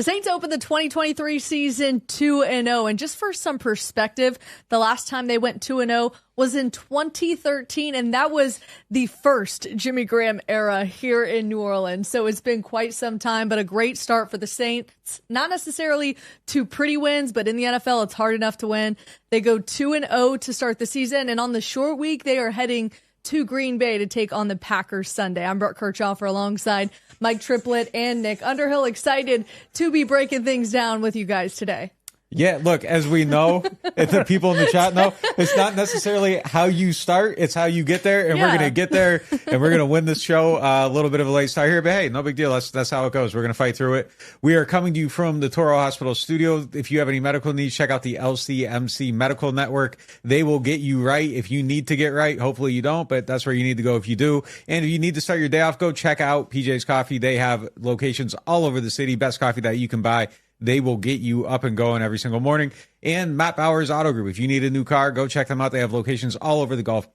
The Saints opened the 2023 season 2-0. And just for some perspective, the last time they went 2-0 was in 2013. And that was the first Jimmy Graham era here in New Orleans. So it's been quite some time, but a great start for the Saints. Not necessarily two pretty wins, but in the NFL, it's hard enough to win. They go 2-0 to start the season. And on the short week, they are heading to Green Bay to take on the Packers Sunday. I'm Brooke Kirchhoff alongside Mike Triplett and Nick Underhill, excited to be breaking things down with you guys today. Yeah, look, as we know, if the people in the chat know, it's not necessarily how you start, it's how you get there. And we're going to get there and we're going to win this show. A little bit of a late start here, but hey, no big deal. That's how it goes. We're going to fight through it. We are coming to you from the Toro Hospital studio. If you have any medical needs, check out the LCMC Medical Network. They will get you right if you need to get right. Hopefully you don't, but that's where you need to go if you do. And if you need to start your day off, go check out PJ's Coffee. They have locations all over the city. Best coffee that you can buy. They will get you up and going every single morning. And Matt Bowers Auto Group. If you need a new car, go check them out. They have locations all over the Gulf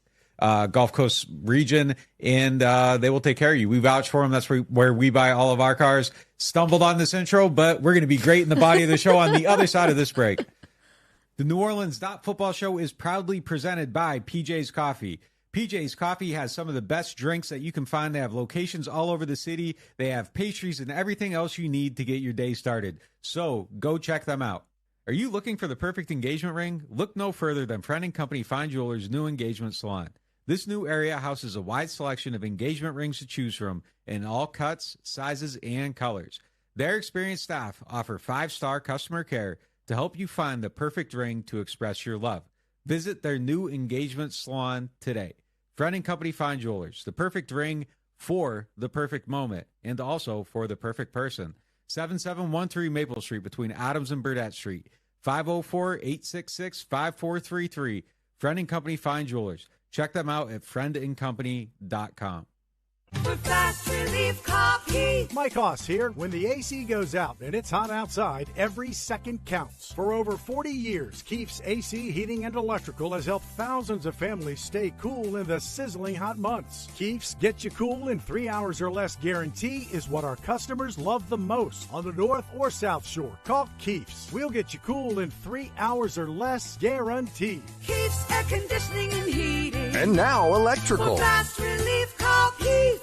Coast region, and they will take care of you. We vouch for them. That's where we buy all of our cars. Stumbled on this intro, but we're going to be great in the body of the show on the other side of this break. The NewOrleans.Football show is proudly presented by PJ's Coffee. PJ's Coffee has some of the best drinks that you can find. They have locations all over the city. They have pastries and everything else you need to get your day started. So go check them out. Are you looking for the perfect engagement ring? Look no further than Friend & Company Fine Jewelers' new engagement salon. This new area houses a wide selection of engagement rings to choose from in all cuts, sizes, and colors. Their experienced staff offer 5-star customer care to help you find the perfect ring to express your love. Visit their new engagement salon today. Friend & Company Fine Jewelers, the perfect ring for the perfect moment and also for the perfect person. 7713 Maple Street between Adams and Burdett Street. 504-866-5433. Friend & Company Fine Jewelers. Check them out at friendandcompany.com. For fast relief coffee. Mike Hoss here. When the AC goes out and it's hot outside, every second counts. For over 40 years, Keefe's AC Heating and Electrical has helped thousands of families stay cool in the sizzling hot months. Keefe's Get You Cool in 3 hours or less guarantee is what our customers love the most on the North or South Shore. Call Keefe's. We'll get you cool in 3 hours or less guaranteed. Keefe's Air Conditioning and Heating. And now electrical. For fast relief coffee.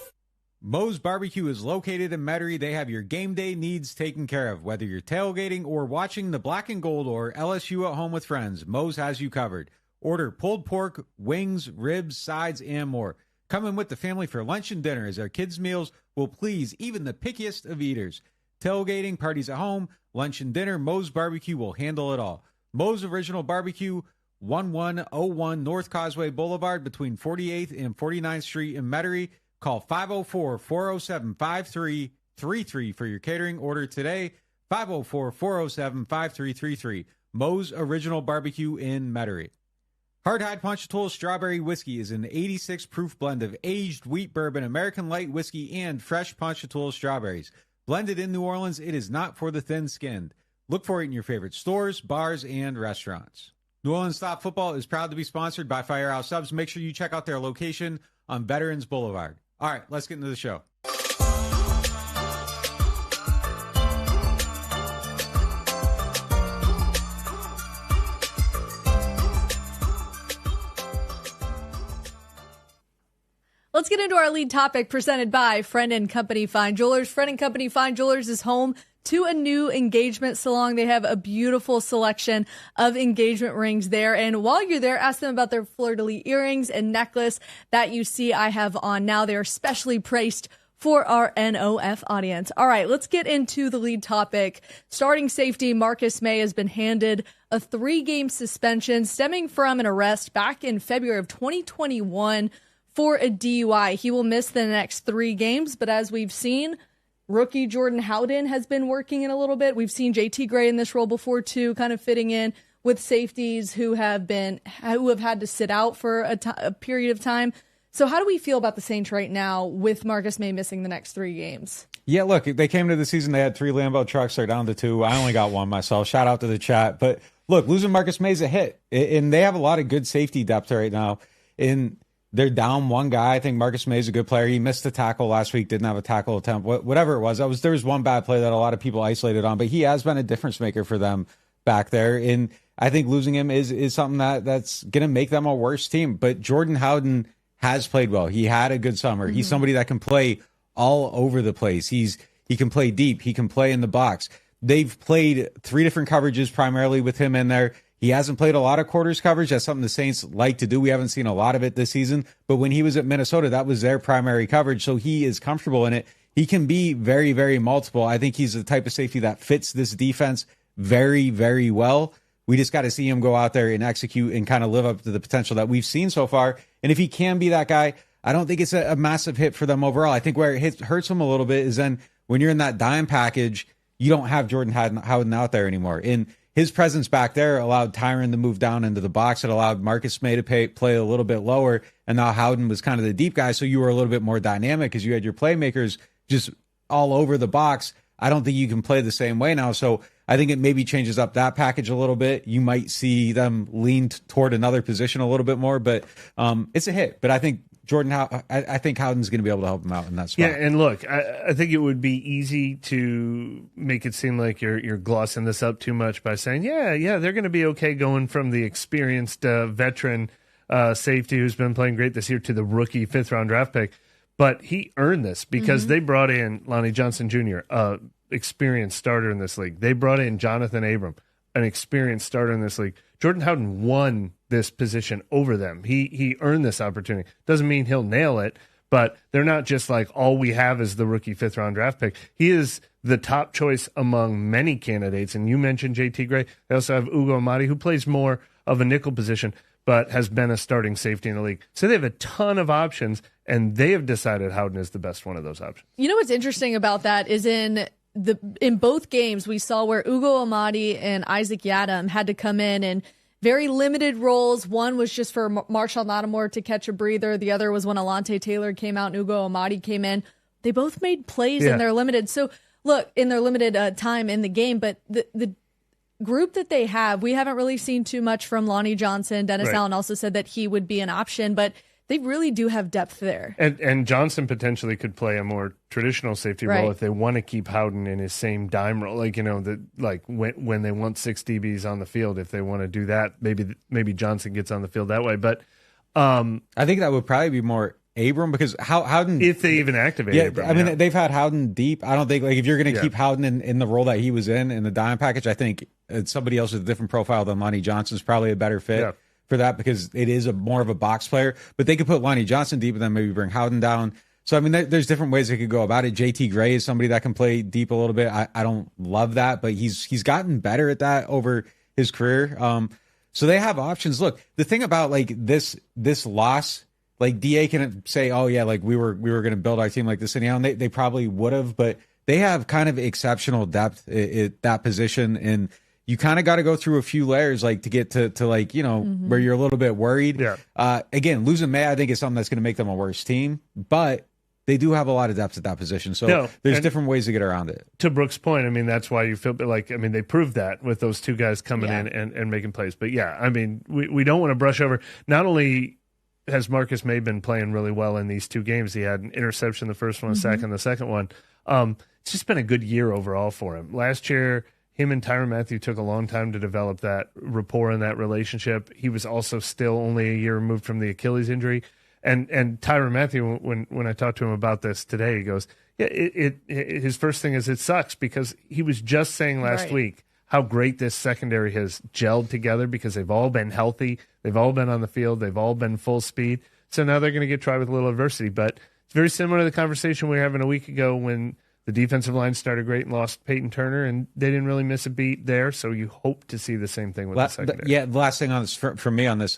Moe's Barbecue is located in Metairie. They have your game day needs taken care of. Whether you're tailgating or watching the Black and Gold or LSU at home with friends, Moe's has you covered. Order pulled pork, wings, ribs, sides, and more. Come in with the family for lunch and dinner as our kids' meals will please even the pickiest of eaters. Tailgating, parties at home, lunch and dinner, Moe's Barbecue will handle it all. Moe's Original Barbecue, 1101 North Causeway Boulevard between 48th and 49th Street in Metairie. Call 504-407-5333 for your catering order today. 504-407-5333. Moe's Original Barbecue in Metairie. Hardhide Ponchatoula Strawberry Whiskey is an 86 proof blend of aged wheat bourbon, American light whiskey, and fresh Ponchatoula strawberries. Blended in New Orleans, it is not for the thin-skinned. Look for it in your favorite stores, bars, and restaurants. NewOrleans.Football is proud to be sponsored by Firehouse Subs. Make sure you check out their location on Veterans Boulevard. All right, let's get into the show. Let's get into our lead topic presented by Friend & Company Fine Jewelers. Friend & Company Fine Jewelers is home to a new engagement salon. They have a beautiful selection of engagement rings there. And while you're there, ask them about their fleur-de-lis earrings and necklace that you see I have on now. They are specially priced for our NOF audience. All right, let's get into the lead topic. Starting safety Marcus Maye has been handed a 3-game suspension stemming from an arrest back in February of 2021 for a DUI. He will miss the next 3 games, but as we've seen, rookie Jordan Howden has been working in a little bit. We've seen JT Gray in this role before too, kind of fitting in with safeties who have had to sit out for a period of time. So how do we feel about the Saints right now with Marcus Maye missing the next 3 games? Yeah, look, they came to the season, they had 3 Lambo trucks, they're down to 2. I only got 1 myself. Shout out to the chat. But look, losing Marcus Maye is a hit. And they have a lot of good safety depth right now. And they're down one guy. I think Marcus May is a good player. He missed a tackle last week, didn't have a tackle attempt, whatever it was. There was one bad play that a lot of people isolated on, but he has been a difference maker for them back there. And I think losing him is something that's going to make them a worse team. But Jordan Howden has played well. He had a good summer. He's somebody that can play all over the place. He can play deep. He can play in the box. They've played 3 different coverages primarily with him in there. He hasn't played a lot of quarters coverage. That's something the Saints like to do. We haven't seen a lot of it this season. But when he was at Minnesota, that was their primary coverage. So he is comfortable in it. He can be very, very multiple. I think he's the type of safety that fits this defense very, very well. We just got to see him go out there and execute and kind of live up to the potential that we've seen so far. And if he can be that guy, I don't think it's a massive hit for them overall. I think where it hurts him a little bit is then when you're in that dime package, you don't have Jordan Howden out there anymore. And his presence back there allowed Tyron to move down into the box. It allowed Marcus May to play a little bit lower. And now Howden was kind of the deep guy. So you were a little bit more dynamic because you had your playmakers just all over the box. I don't think you can play the same way now. So I think it maybe changes up that package a little bit. You might see them lean toward another position a little bit more, but it's a hit. But I think I think Howden's going to be able to help him out in that spot. Yeah, and look, I think it would be easy to make it seem like you're glossing this up too much by saying, yeah, they're going to be okay going from the experienced veteran safety who's been playing great this year to the rookie 5th-round draft pick. But he earned this because they brought in Lonnie Johnson Jr., experienced starter in this league. They brought in Jonathan Abram, an experienced starter in this league. Jordan Howden won this position over them. He earned this opportunity. Doesn't mean he'll nail it, but they're not just like all we have is the rookie 5th-round draft pick. He is the top choice among many candidates. And you mentioned JT Gray. They also have Ugo Amadi, who plays more of a nickel position, but has been a starting safety in the league. So they have a ton of options, and they have decided Howden is the best one of those options. You know what's interesting about that is in both games we saw where Ugo Amadi and Isaac Yadam had to come in and very limited roles. One was just for Marshon Lattimore to catch a breather. The other was when Alontae Taylor came out and Ugo Amadi came in. They both made plays in their limited. So look, in their limited time in the game, but the group that they have, we haven't really seen too much from Lonnie Johnson. Dennis Allen also said that he would be an option, but they really do have depth there. And Johnson potentially could play a more traditional safety role if they want to keep Howden in his same dime role. Like, when they want 6 DBs on the field, if they want to do that, maybe Johnson gets on the field that way. But I think that would probably be more Abram because Howden, if they even activate Abram. I mean, they've had Howden deep. I don't think if you're going to keep Howden in the role that he was in the dime package, I think somebody else with a different profile than Lonnie Johnson's probably a better fit for that because it is more of a box player. But they could put Lonnie Johnson deep and then maybe bring Howden down. So I mean, there's different ways they could go about it. JT Gray is somebody that can play deep a little bit. I don't love that, but he's gotten better at that over his career. So they have options. Look, the thing about this loss. Like DA can say, oh yeah, like we were going to build our team like this, and they probably would have, but they have kind of exceptional depth at that position, and you kind of got to go through a few layers to get to where you're a little bit worried. Yeah. Again, losing May, I think is something that's going to make them a worse team, but they do have a lot of depth at that position, so there's different ways to get around it. To Brooks' point, I mean that's why you feel they proved that with those two guys coming in and making plays. But yeah, I mean we don't want to brush over not only has Marcus May been playing really well in these 2 games. He had an interception the first one, a sack in the second one. It's just been a good year overall for him. Last year, him and Tyrann Mathieu took a long time to develop that rapport and that relationship. He was also still only a year removed from the Achilles injury. And Tyrann Mathieu, when I talked to him about this today, he goes, his first thing is it sucks because he was just saying last week how great this secondary has gelled together because they've all been healthy. They've all been on the field. They've all been full speed. So now they're going to get tried with a little adversity. But it's very similar to the conversation we were having a week ago when the defensive line started great and lost Peyton Turner, and they didn't really miss a beat there. So you hope to see the same thing with the secondary. The last thing on this for me on this,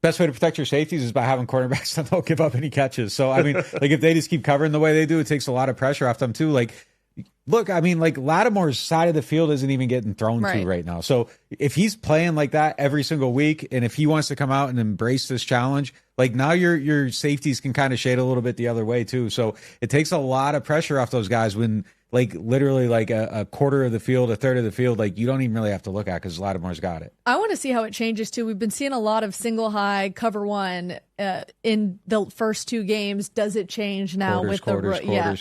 best way to protect your safeties is by having quarterbacks that don't give up any catches. So, I mean, if they just keep covering the way they do, it takes a lot of pressure off them too. Look, I mean, Lattimore's side of the field isn't even getting thrown to right now. So if he's playing like that every single week, and if he wants to come out and embrace this challenge, now your safeties can kind of shade a little bit the other way too. So it takes a lot of pressure off those guys when like literally like a quarter of the field, a third of the field, like you don't even really have to look at because Lattimore's got it. I want to see how it changes too. We've been seeing a lot of single high cover one in the first two games. Does it change now Quarters, with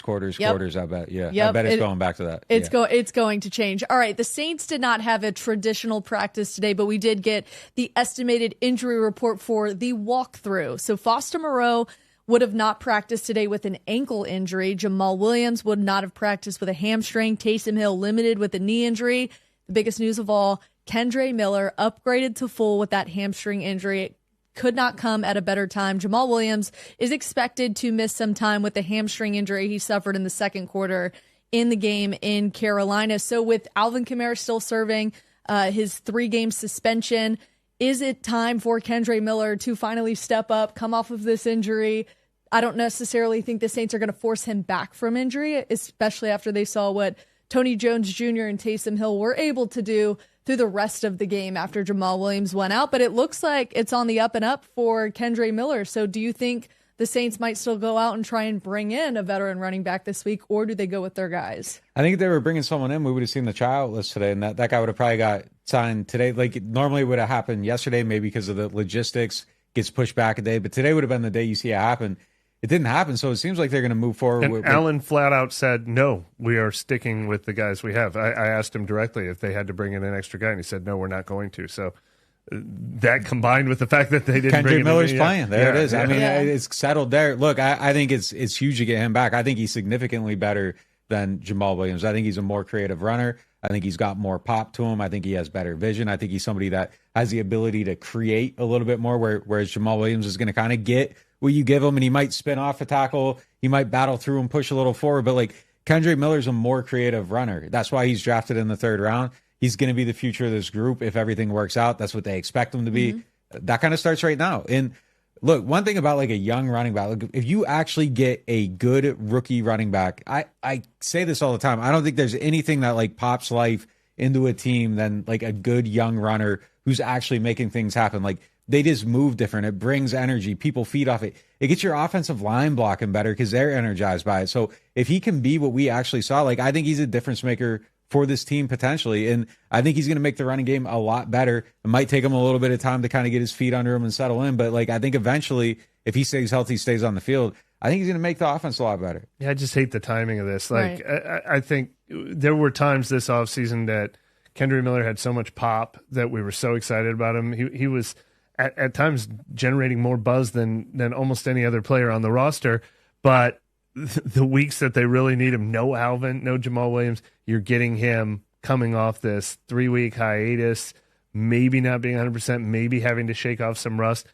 quarters? Yep. I bet. Yeah, Yep. I bet it's going back to that. It's going to change. All right, the Saints did not have a traditional practice today, but we did get the estimated injury report for the walkthrough. So Foster Moreau would have not practiced today with an ankle injury. Jamal Williams would not have practiced with a hamstring. Taysom Hill limited with a knee injury. The biggest news of all, Kendre Miller upgraded to full with that hamstring injury. It could not come at a better time. Jamal Williams is expected to miss some time with the hamstring injury he suffered in the second quarter in the game in Carolina. So with Alvin Kamara still serving his 3-game suspension, is it time for Kendre Miller to finally step up, come off of this injury? I don't necessarily think the Saints are going to force him back from injury, especially after they saw what Tony Jones Jr. and Taysom Hill were able to do through the rest of the game after Jamal Williams went out. But it looks like it's on the up and up for Kendre Miller. So do you think the Saints might still go out and try and bring in a veteran running back this week, or do they go with their guys? I think if they were bringing someone in, we would have seen the tryout list today, and that guy would have probably got signed today. Like normally it would have happened yesterday, maybe because of the logistics, gets pushed back a day, but today would have been the day you see it happen. It didn't happen, so it seems like they're going to move forward. And Allen flat out said, no, we are sticking with the guys we have. I asked him directly if they had to bring in an extra guy, and he said, no, we're not going to. So that combined with the fact that they didn't bring in Miller's playing. There it is. Yeah. I mean, it's settled there. Look, I think it's huge to get him back. I think he's significantly better than Jamal Williams. I think he's a more creative runner. I think he's got more pop to him. I think he has better vision. I think he's somebody that has the ability to create a little bit more, whereas Jamal Williams is going to kind of get what you give him, and he might spin off a tackle. He might battle through and push a little forward, but like Kendre Miller's a more creative runner. That's why he's drafted in the 3rd round. He's going to be the future of this group if everything works out. That's what they expect him to be. Mm-hmm. That kind of starts right now. And look, one thing about like a young running back, like if you actually get a good rookie running back, I say this all the time. I don't think there's anything that like pops life into a team than like a good young runner who's actually making things happen. Like they just move different. It brings energy. People feed off it. It gets your offensive line blocking better because they're energized by it. So if he can be what we actually saw, like I think he's a difference maker for this team potentially. And I think he's going to make the running game a lot better. It might take him a little bit of time to kind of get his feet under him and settle in. But like, I think eventually if he stays healthy, stays on the field, I think he's going to make the offense a lot better. Yeah, I just hate the timing of this. Like, right. I think there were times this offseason that Kendre Miller had so much pop that we were so excited about him. He was at times generating more buzz than almost any other player on the roster. But the weeks that they really need him, no Alvin, no Jamal Williams, you're getting him coming off this 3-week hiatus, maybe not being 100%, maybe having to shake off some rust,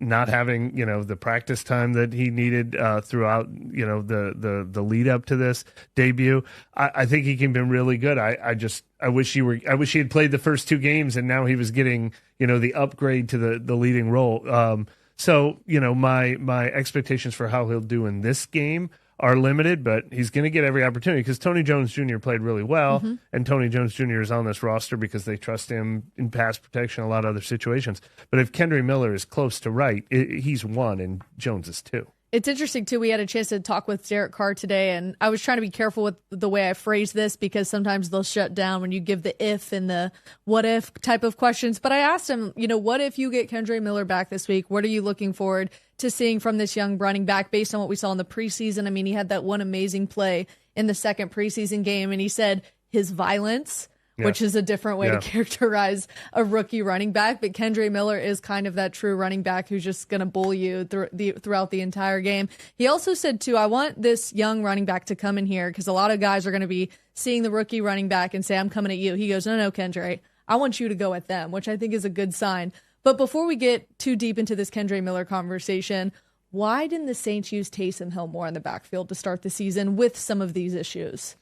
not having, the practice time that he needed throughout, the lead up to this debut. I think he can be really good. I wish he had played the first 2 games and now he was getting, the upgrade to the leading role. So, my expectations for how he'll do in this game are limited, but he's going to get every opportunity because Tony Jones Jr. played really well, and Tony Jones Jr. is on this roster because they trust him in pass protection, a lot of other situations. But if Kendre Miller is close to right, he's 1 and Jones is 2. It's interesting, too. We had a chance to talk with Derek Carr today, and I was trying to be careful with the way I phrase this because sometimes they'll shut down when you give the if and the what if type of questions. But I asked him, what if you get Kendre Miller back this week? What are you looking forward to seeing from this young running back based on what we saw in the preseason? I mean, he had that one amazing play in the second preseason game, and he said his violence, which is a different way to characterize a rookie running back. But Kendre Miller is kind of that true running back who's just going to bully you throughout the entire game. He also said, too, I want this young running back to come in here because a lot of guys are going to be seeing the rookie running back and say, I'm coming at you. He goes, no, Kendre, I want you to go at them, which I think is a good sign. But before we get too deep into this Kendre Miller conversation, why didn't the Saints use Taysom Hill more in the backfield to start the season with some of these issues?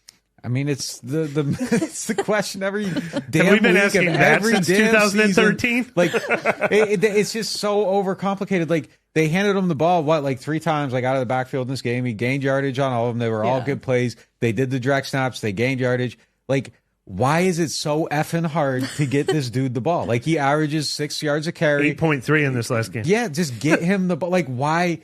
I mean, it's it's the question every damn Have we been week asking of that every since damn 2013? Season. Like, it's just so overcomplicated. Like, they handed him the ball, 3 times, out of the backfield in this game. He gained yardage on all of them. They were all good plays. They did the direct snaps. They gained yardage. Like, why is it so effing hard to get this dude the ball? Like, he averages 6 yards a carry. 8.3 in this last game. Yeah, just get him the ball. Like, why?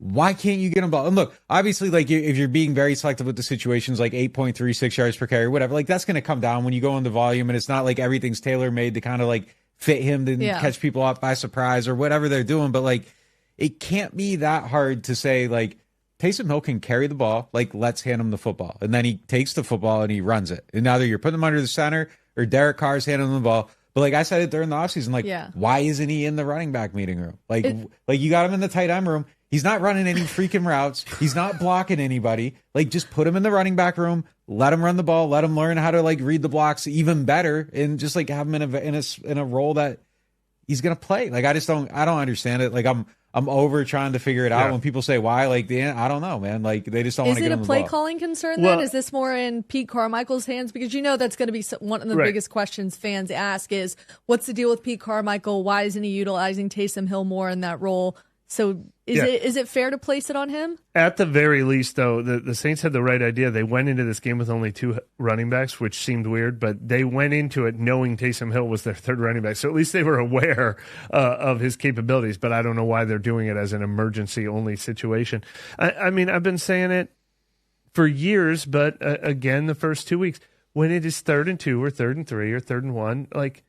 why can't you get him ball? And look, obviously, like if you're being very selective with the situations, like 8.36 yards per carry, whatever, like that's going to come down when you go into volume, and it's not like everything's tailor made to kind of like fit him to catch people off by surprise or whatever they're doing. But like, it can't be that hard to say like Taysom Hill can carry the ball, like let's hand him the football, and then he takes the football and he runs it. And either you're putting him under the center or Derek Carr's handing him the ball. But like I said it during the offseason, like why isn't he in the running back meeting room? Like you got him in the tight end room. He's not running any freaking routes. He's not blocking anybody. Like, just put him in the running back room. Let him run the ball. Let him learn how to like read the blocks even better, and just like have him in a role that he's gonna play. Like, I don't understand it. Like, I'm over trying to figure it out. When people say why, like I don't know, man. Like, they just don't want to get him the ball. Is it a play calling concern then? Is this more in Pete Carmichael's hands? Because that's going to be one of the biggest questions fans ask is, what's the deal with Pete Carmichael? Why isn't he utilizing Taysom Hill more in that role? So is it fair to place it on him? At the very least, though, the Saints had the right idea. They went into this game with only 2 running backs, which seemed weird, but they went into it knowing Taysom Hill was their 3rd running back. So at least they were aware of his capabilities, but I don't know why they're doing it as an emergency-only situation. I mean, I've been saying it for years, but again, the first 2 weeks, when it is 3rd and 2 or 3rd and 3 or 3rd and 1, like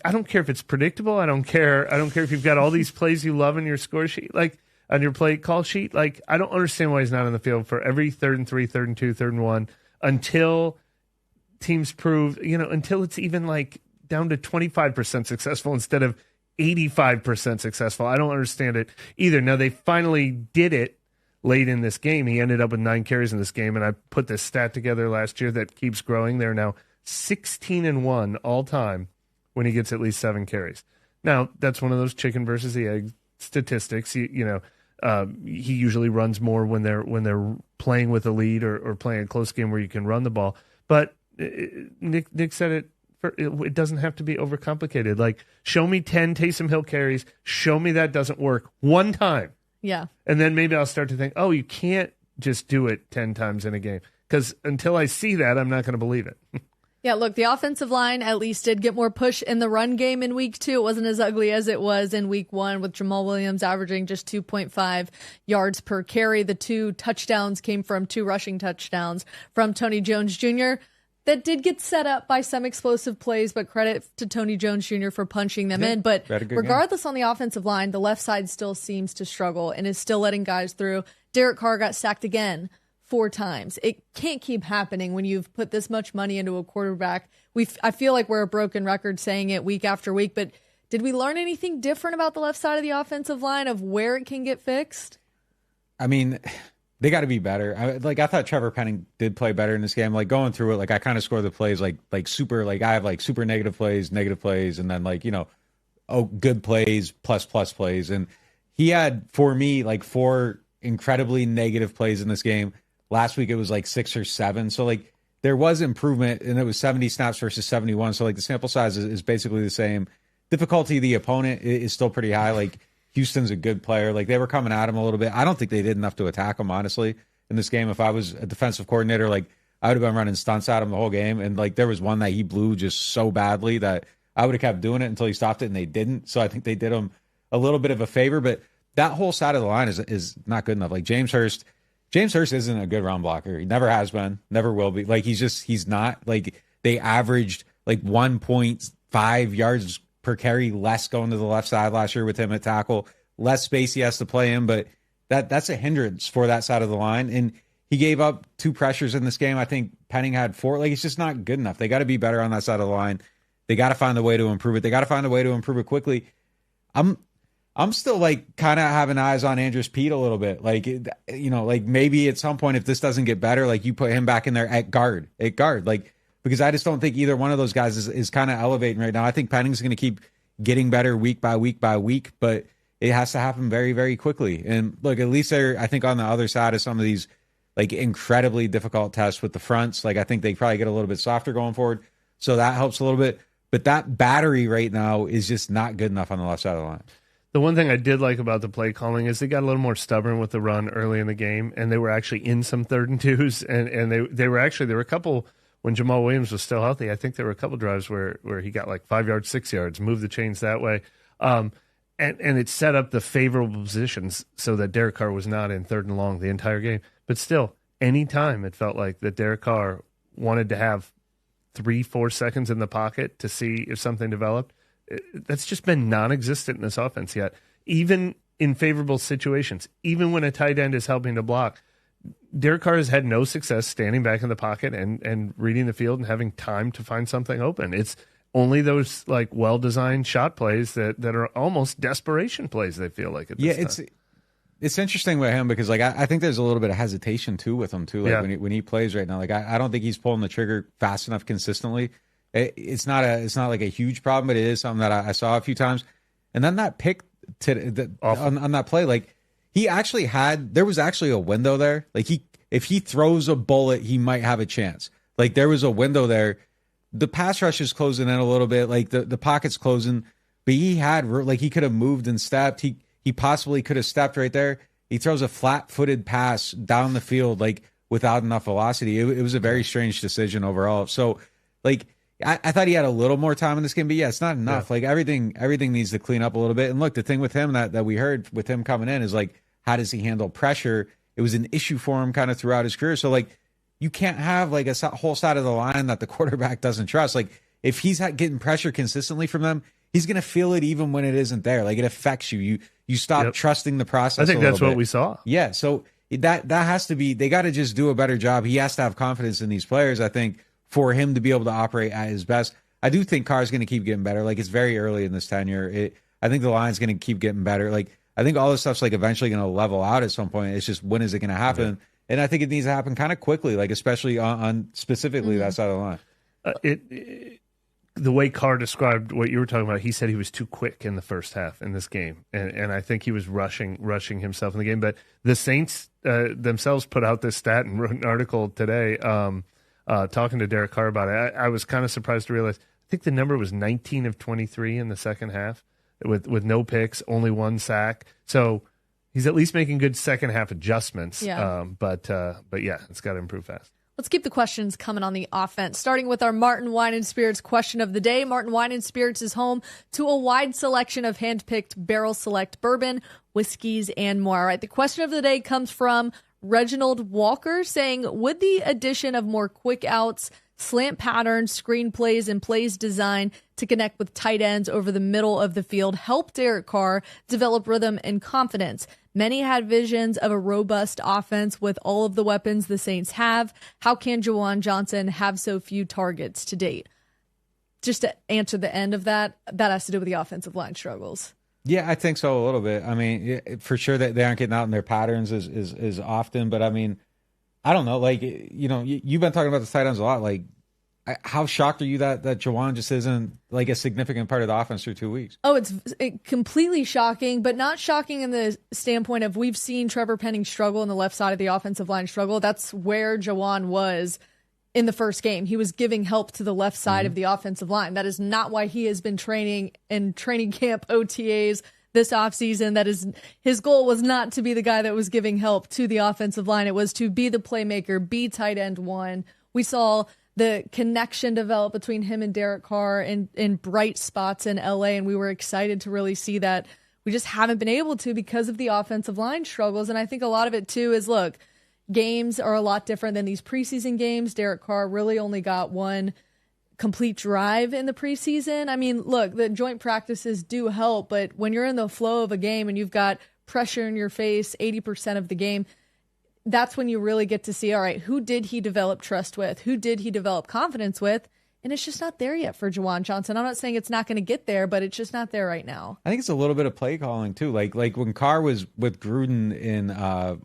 I don't care if it's predictable. I don't care if you've got all these plays you love in your score sheet, like on your play call sheet. Like, I don't understand why he's not on the field for every 3rd and 3, 3rd and 2, 3rd and 1 until teams prove, until it's even like down to 25% successful instead of 85% successful. I don't understand it either. Now, they finally did it late in this game. He ended up with 9 carries in this game, and I put this stat together last year that keeps growing. They're now 16-1 all time when he gets at least 7 carries. Now, that's one of those chicken versus the egg statistics. He usually runs more when they're playing with a lead or playing a close game where you can run the ball. But Nick said it. It doesn't have to be overcomplicated. Like, show me 10 Taysom Hill carries. Show me that doesn't work one time. Yeah. And then maybe I'll start to think, oh, you can't just do it 10 times in a game. Because until I see that, I'm not going to believe it. Yeah, look, the offensive line at least did get more push in the run game in week 2. It wasn't as ugly as it was in week 1 with Jamal Williams averaging just 2.5 yards per carry. The 2 touchdowns came from 2 rushing touchdowns from Tony Jones Jr. That did get set up by some explosive plays, but credit to Tony Jones Jr. for punching them in. But regardless on the offensive line, the left side still seems to struggle and is still letting guys through. Derek Carr got sacked again 4 times. It can't keep happening when you've put this much money into a quarterback. I feel like we're a broken record saying it week after week, but did we learn anything different about the left side of the offensive line of where it can get fixed? I mean, they got to be better. I thought Trevor Penning did play better in this game. Like, going through it, like I kind of score the plays like super, like I have like super negative plays, and then like, good plays, plus plays. And he had, for me, like 4 incredibly negative plays in this game. Last week it was like 6 or 7. So like there was improvement, and it was 70 snaps versus 71. So like the sample size is basically the same. Difficulty of the opponent is still pretty high. Like, Houston's a good player. Like, they were coming at him a little bit. I don't think they did enough to attack him, honestly, in this game. If I was a defensive coordinator, like, I would have been running stunts at him the whole game. And like, there was one that he blew just so badly that I would have kept doing it until he stopped it, and they didn't. So I think they did him a little bit of a favor. But that whole side of the line is not good enough. Like, James Hurst isn't a good run blocker. He never has been, never will be. Like, he's not. Like, they averaged like 1.5 yards per carry less going to the left side last year with him at tackle. Less space he has to play in, but that's a hindrance for that side of the line. And he gave up 2 pressures in this game. I think Penning had 4. Like, it's just not good enough. They got to be better on that side of the line. They got to find a way to improve it. They got to find a way to improve it quickly. I'm still like kind of having eyes on Andrus Peat a little bit. Like, like maybe at some point, if this doesn't get better, like you put him back in there at guard, like, because I just don't think either one of those guys is kind of elevating right now. I think Penning's going to keep getting better week by week, but it has to happen very, very quickly. And look, at least they're, I think, on the other side of some of these like incredibly difficult tests with the fronts. Like, I think they probably get a little bit softer going forward. So that helps a little bit. But that battery right now is just not good enough on the left side of the line. The one thing I did like about the play calling is they got a little more stubborn with the run early in the game, and they were actually in some 3rd and 2s, and they were actually, there were a couple when Jamal Williams was still healthy. I think there were a couple drives where he got like 5 yards, 6 yards, moved the chains that way. and it set up the favorable positions so that Derek Carr was not in 3rd and long the entire game. But still, any time it felt like that Derek Carr wanted to have 3-4 seconds in the pocket to see if something developed, that's just been non-existent in this offense yet. Even in favorable situations, even when a tight end is helping to block, Derek Carr has had no success standing back in the pocket and reading the field and having time to find something open. It's only those like well-designed shot plays that are almost desperation plays, they feel like at this time. It's interesting with him because like I think there's a little bit of hesitation too with him too. Like when he plays right now, like I don't think he's pulling the trigger fast enough consistently. It's not like a huge problem, but it is something that I saw a few times. And then that pick on that play, like there was actually a window there. Like if he throws a bullet, he might have a chance. Like there was a window there. The pass rush is closing in a little bit, like the pocket's closing, but he could have moved and stepped. He possibly could have stepped right there. He throws a flat-footed pass down the field, like without enough velocity. It was a very strange decision overall. So, like, I thought he had a little more time in this game, but yeah, it's not enough. Yeah. Like everything needs to clean up a little bit. And look, the thing with him that we heard with him coming in is like, how does he handle pressure? It was an issue for him kind of throughout his career. So like, you can't have like a whole side of the line that the quarterback doesn't trust. Like if he's getting pressure consistently from them, he's going to feel it even when it isn't there. Like it affects you. You stop trusting the process. I think that's what bit. we saw. Yeah. So that has to be, they got to just do a better job. He has to have confidence in these players, I think, for him to be able to operate at his best. I do think Carr's going to keep getting better. Like it's very early in this tenure. I think the line's going to keep getting better. Like I think all this stuff's like eventually going to level out at some point. It's just when is it going to happen? Yeah. And I think it needs to happen kind of quickly, like especially on specifically that side of the line. The way Carr described what you were talking about, he said he was too quick in the first half in this game, and I think he was rushing himself in the game. But the Saints themselves put out this stat and wrote an article today talking to Derek Carr about it. I was kind of surprised to realize I think the number was 19 of 23 in the second half with no picks, only 1 sack. So he's at least making good second half adjustments. Yeah. But yeah, it's got to improve fast. Let's keep the questions coming on the offense, starting with our Martin Wine and Spirits question of the day. Martin Wine and Spirits is home to a wide selection of hand-picked barrel select bourbon, whiskeys, and more. All right, the question of the day comes from Reginald Walker saying, would the addition of more quick outs, slant patterns, screen plays, and plays designed to connect with tight ends over the middle of the field help Derek Carr develop rhythm and confidence? Many had visions of a robust offense with all of the weapons the Saints have. How can Juwan Johnson have so few targets to date? Just to answer the end of that has to do with the offensive line struggles. Yeah, I think so a little bit. I mean, for sure that they aren't getting out in their patterns as often, but I mean, I don't know. Like, you know, you've been talking about the tight ends a lot. Like, how shocked are you that Juwan just isn't like a significant part of the offense through 2 weeks? Oh, it's completely shocking, but not shocking in the standpoint of we've seen Trevor Penning struggle on the left side of the offensive line struggle. That's where Juwan was in the first game. He was giving help to the left side of the offensive line. That is not why he has been training in training camp OTAs this offseason. That is, his goal was not to be the guy that was giving help to the offensive line. It was to be the playmaker, be tight end one. We saw the connection develop between him and Derek Carr in bright spots in LA, and we were excited to really see that. We just haven't been able to because of the offensive line struggles, and I think a lot of it, too, is, look, games are a lot different than these preseason games. Derek Carr really only got 1 complete drive in the preseason. I mean, look, the joint practices do help, but when you're in the flow of a game and you've got pressure in your face 80% of the game, that's when you really get to see, all right, who did he develop trust with? Who did he develop confidence with? And it's just not there yet for Juwan Johnson. I'm not saying it's not going to get there, but it's just not there right now. I think it's a little bit of play calling, too. Like when Carr was with Gruden in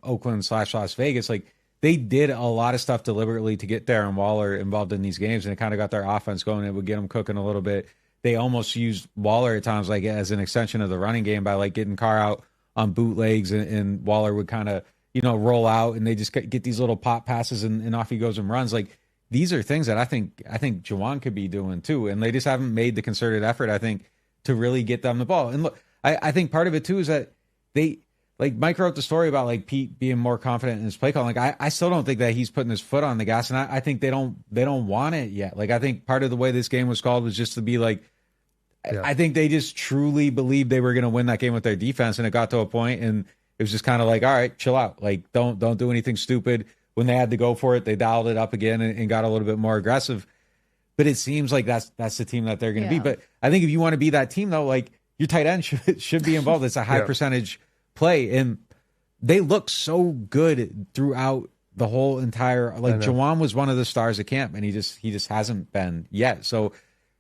Oakland/Las Vegas, like they did a lot of stuff deliberately to get Darren Waller involved in these games, and it kind of got their offense going. It would get them cooking a little bit. They almost used Waller at times like as an extension of the running game by like getting Carr out on bootlegs, and Waller would kind of, you know, roll out, and they just get these little pop passes, and off he goes and runs. Like, these are things that I think Juwan could be doing too, and they just haven't made the concerted effort, I think, to really get them the ball. And look, I think part of it too is that they, like Mike wrote the story about like Pete being more confident in his play calling. Like I still don't think that he's putting his foot on the gas, and I think they don't want it yet. Like I think part of the way this game was called was just to be like, I think they just truly believed they were going to win that game with their defense, and it got to a point, and it was just kind of like, all right, chill out. Like, don't do anything stupid. When they had to go for it, they dialed it up again and got a little bit more aggressive. But it seems like that's the team that they're going to be. But I think if you want to be that team, though, like, your tight end should be involved. It's a high percentage play, and they look so good throughout the whole entire. Like, Juwan was one of the stars of camp, and he just hasn't been yet. So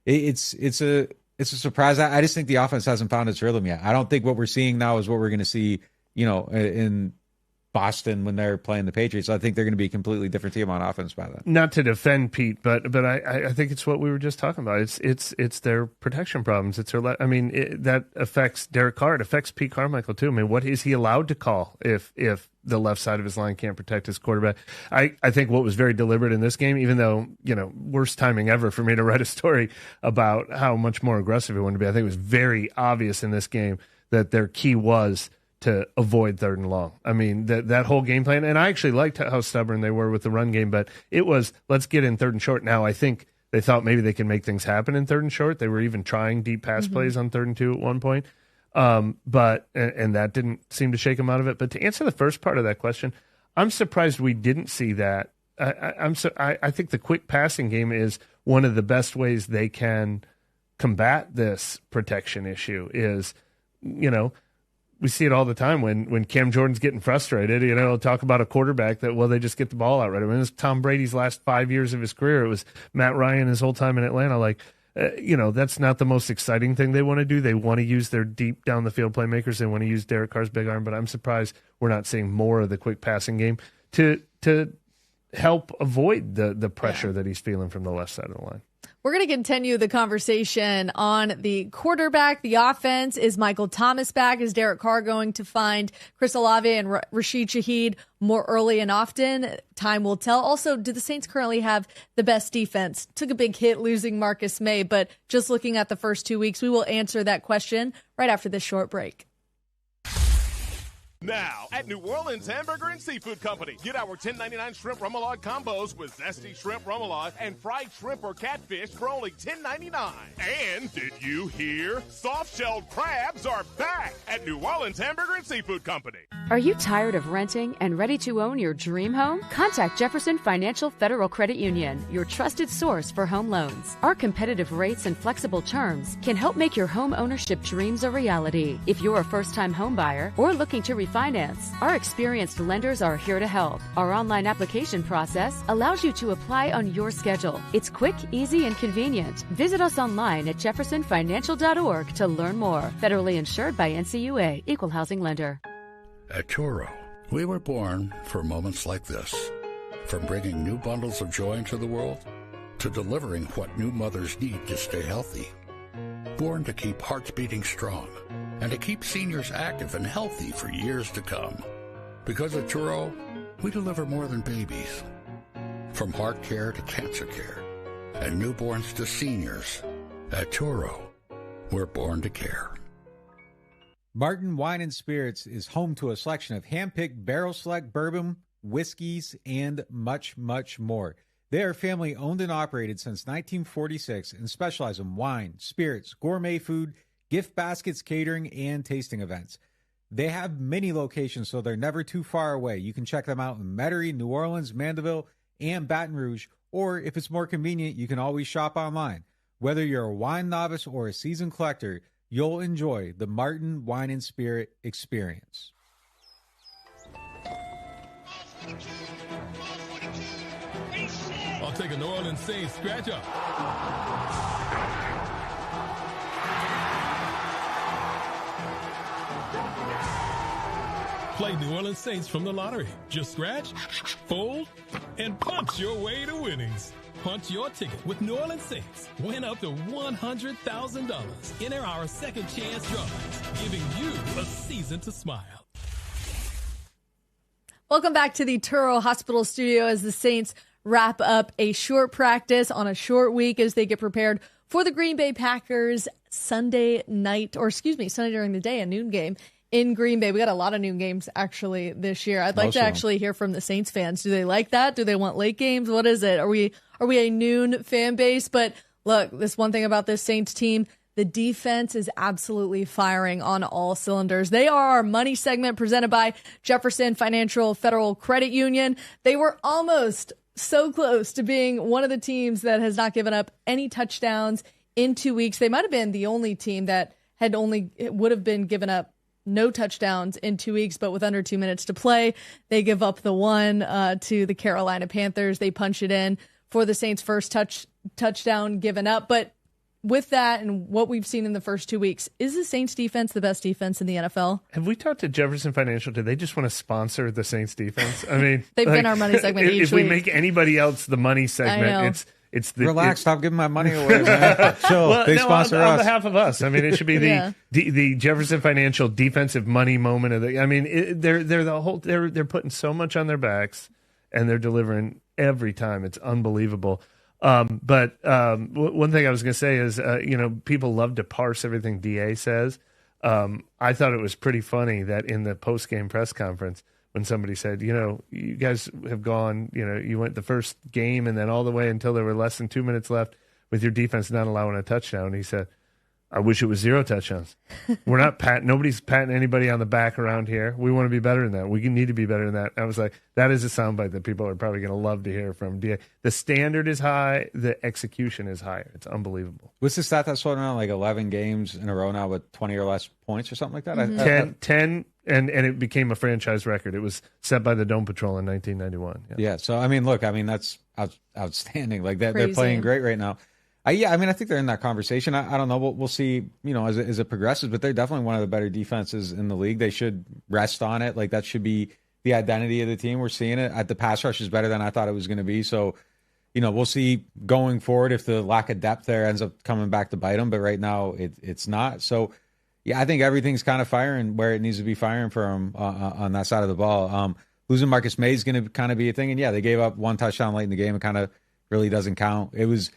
it's a surprise. I just think the offense hasn't found its rhythm yet. I don't think what we're seeing now is what we're going to see, in Boston when they're playing the Patriots. I think they're going to be a completely different team on offense by then. Not to defend Pete, but I think it's what we were just talking about. It's their protection problems. It's that affects Derek Carr. It affects Pete Carmichael too. I mean, what is he allowed to call if the left side of his line can't protect his quarterback? I think what was very deliberate in this game, even though, worst timing ever for me to write a story about how much more aggressive it wanted to be. I think it was very obvious in this game that their key was to avoid 3rd and long. I mean, that whole game plan, and I actually liked how stubborn they were with the run game, but it was, let's get in 3rd and short. Now, I think they thought maybe they can make things happen in 3rd and short. They were even trying deep pass plays on 3rd and 2 at one point. But that didn't seem to shake them out of it. But to answer the first part of that question, I'm surprised we didn't see that. I think the quick passing game is one of the best ways they can combat this protection issue is, we see it all the time when Cam Jordan's getting frustrated. Talk about a quarterback that, they just get the ball out right. I mean, it was Tom Brady's last 5 years of his career. It was Matt Ryan his whole time in Atlanta. Like, that's not the most exciting thing they want to do. They want to use their deep down the field playmakers. They want to use Derek Carr's big arm. But I'm surprised we're not seeing more of the quick passing game to help avoid the pressure that he's feeling from the left side of the line. We're going to continue the conversation on the quarterback, the offense. Is Michael Thomas back? Is Derek Carr going to find Chris Olave and Rashid Shaheed more early and often? Time will tell. Also, do the Saints currently have the best defense? Took a big hit losing Marcus May, but just looking at the first 2 weeks, we will answer that question right after this short break. Now, at New Orleans Hamburger and Seafood Company, get our $10.99 shrimp remoulade combos with zesty shrimp remoulade and fried shrimp or catfish for only $10.99. And did you hear? Soft-shelled crabs are back at New Orleans Hamburger and Seafood Company. Are you tired of renting and ready to own your dream home? Contact Jefferson Financial Federal Credit Union, your trusted source for home loans. Our competitive rates and flexible terms can help make your home ownership dreams a reality. If you're a first-time home buyer or looking to refinance, our experienced lenders are here to help. Our online application process allows you to apply on your schedule. It's quick, easy, and convenient. Visit us online at jeffersonfinancial.org to learn more. Federally insured by NCUA, Equal Housing Lender. At Turo, we were born for moments like this. From bringing new bundles of joy into the world to delivering what new mothers need to stay healthy. Born to keep hearts beating strong and to keep seniors active and healthy for years to come. Because at Turo, we deliver more than babies. From heart care to cancer care and newborns to seniors, at Turo, we're born to care. Martin Wine and Spirits is home to a selection of hand-picked barrel select bourbon, whiskeys, and much, much more. They are family owned and operated since 1946 and specialize in wine, spirits, gourmet food, gift baskets, catering, and tasting events. They have many locations, so they're never too far away. You can check them out in Metairie, New Orleans, Mandeville, and Baton Rouge, or if it's more convenient, you can always shop online. Whether you're a wine novice or a seasoned collector, you'll enjoy the Martin Wine and Spirit experience. I'll take a New Orleans Saints scratch up. Play New Orleans Saints from the lottery. Just scratch, fold, and punch your way to winnings. Punch your ticket with New Orleans Saints. Win up to $100,000. Enter our second chance drawings, giving you a season to smile. Welcome back to the Turo Hospital Studio as the Saints wrap up a short practice on a short week as they get prepared for the Green Bay Packers Sunday during the day, a noon game in Green Bay. We got a lot of noon games actually this year. I'd like to actually hear from the Saints fans. Do they like that? Do they want late games? What is it? Are we a noon fan base? But look, this one thing about this Saints team, The defense is absolutely firing on all cylinders. They are our money segment presented by Jefferson Financial Federal Credit Union. They were almost so close to being one of the teams that has not given up any touchdowns in 2 weeks. They might have been the only team that would have been given up no touchdowns in 2 weeks, but with under 2 minutes to play, they give up the one to the Carolina Panthers. They punch it in for the Saints' first touchdown given up. But with that and what we've seen in the first 2 weeks, is the Saints defense the best defense in the NFL? Have we talked to Jefferson Financial? Do they just want to sponsor the Saints defense? I mean, they've been our money segment each if week. we make anybody else the money segment, it's the relax. Stop giving my money away, man. Chill. They sponsor us on behalf of us. I mean, it should be the Jefferson Financial defensive money moment of the. I mean, they're putting so much on their backs, and they're delivering every time. It's unbelievable. But one thing I was going to say is, people love to parse everything DA says. I thought it was pretty funny that in the post-game press conference, when somebody said, you guys have gone, you went the first game and then all the way until there were less than 2 minutes left with your defense not allowing a touchdown. He said, I wish it was 0 touchdowns. We're not nobody's patting anybody on the back around here. We want to be better than that. We need to be better than that. I was like, that is a soundbite that people are probably going to love to hear from DA. The standard is high. The execution is higher. It's unbelievable. What's the stat that's floating around? Like 11 games in a row now with 20 or less points or something like that? Mm-hmm. 10, and it became a franchise record. It was set by the Dome Patrol in 1991. Yeah. So, I mean, look, that's outstanding. Like they're playing great right now. I think they're in that conversation. I don't know. We'll see, as it progresses, but they're definitely one of the better defenses in the league. They should rest on it. Like that should be the identity of the team. We're seeing it. The pass rush is better than I thought it was going to be. So, we'll see going forward if the lack of depth there ends up coming back to bite them. But right now it's not. So, yeah, I think everything's kind of firing where it needs to be firing for them on that side of the ball. Losing Marcus May is going to kind of be a thing. And yeah, they gave up one touchdown late in the game. It kind of really doesn't count. It was